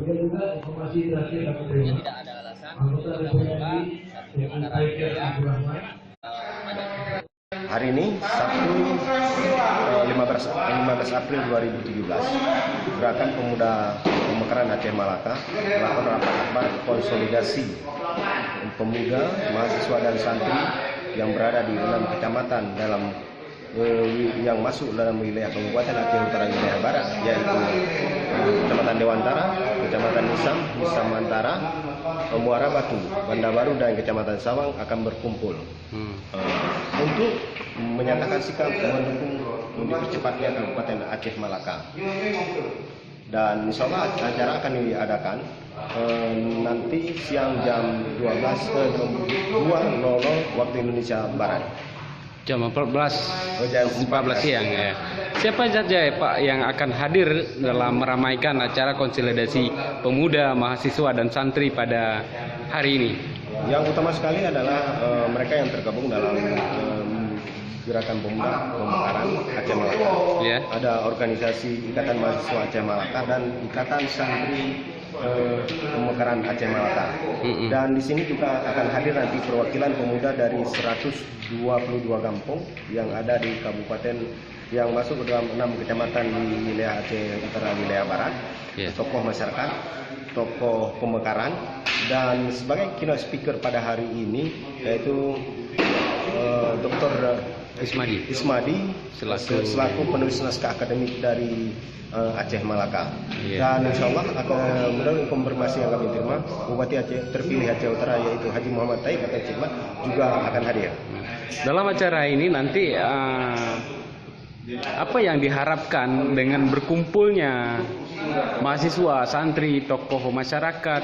tidak ada alasan untuk membuka satu pemekaran wilayah Hari ini Sabtu 15 April 2017, Gerakan Pemuda Pemekaran Aceh Malaka melakukan rapat konsolidasi pemuda, mahasiswa dan santri yang berada di 6 kecamatan yang masuk dalam wilayah Kabupaten Aceh Utara wilayah Barat, yaitu Kecamatan Dewantara, Kecamatan Nisam, Nisam Antara, Muara Batu, Banda Baru dan Kecamatan Sawang akan berkumpul untuk menyatakan sikap mendukung dipercepatnya Kabupaten Aceh Malaka. Dan insya Allah acara akan diadakan nanti siang jam 2.00 waktu Indonesia Barat. Jam 14 siang ya. Siapa saja ya Pak yang akan hadir dalam meramaikan acara konsolidasi pemuda, mahasiswa dan santri pada hari ini? Yang utama sekali adalah mereka yang tergabung dalam Gerakan Pemuda Pemekaran Aceh Malaka. Ya. Ada organisasi Ikatan Mahasiswa Aceh Malaka dan Ikatan Santri Pemekaran Aceh Malaka. Dan di sini juga akan hadir nanti perwakilan pemuda dari 122 kampung yang ada di kabupaten yang masuk ke dalam 6 kecamatan di wilayah Aceh Utara wilayah Barat. Tokoh masyarakat, tokoh pemekaran, dan sebagai keynote speaker pada hari ini yaitu Dr. Ismadi selaku penulis naskah akademik dari Aceh Malaka. Dan insya Allah akan menurut konfirmasi yang kami terima, Bupati Aceh terpilih Aceh Utara yaitu Haji Muhammad Taib atau Cikmat juga akan hadir. Dalam acara ini nanti apa yang diharapkan dengan berkumpulnya mahasiswa, santri, tokoh masyarakat,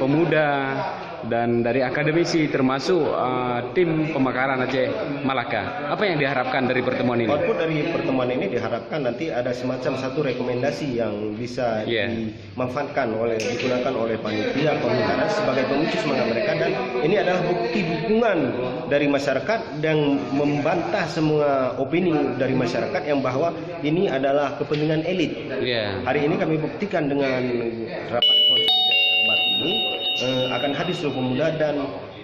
pemuda, dan dari akademisi termasuk tim pemekaran Aceh Malaka? Apa yang diharapkan dari pertemuan ini? Output dari pertemuan ini diharapkan nanti ada semacam satu rekomendasi yang bisa digunakan oleh panitia pemekaran sebagai pemicu semangat mereka, dan ini adalah bukti dukungan dari masyarakat yang membantah semua opini dari masyarakat yang bahwa ini adalah kepentingan elit. Hari ini kami buktikan dengan rapat konsolidasi akbar ini akan hadir seluruh pemuda dan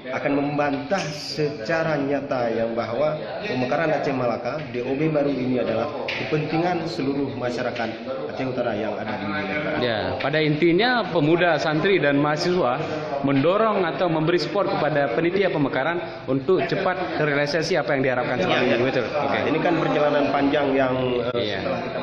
akan membantah secara nyata yang bahwa pemekaran Aceh Malaka DOB baru ini adalah kepentingan seluruh masyarakat Aceh Utara yang ada di wilayah barat. Ya, pada intinya pemuda, santri dan mahasiswa mendorong atau memberi support kepada panitia pemekaran untuk cepat terrealisasi apa yang diharapkan selama ini. Betul. Ini kan perjalanan panjang yang setelah kita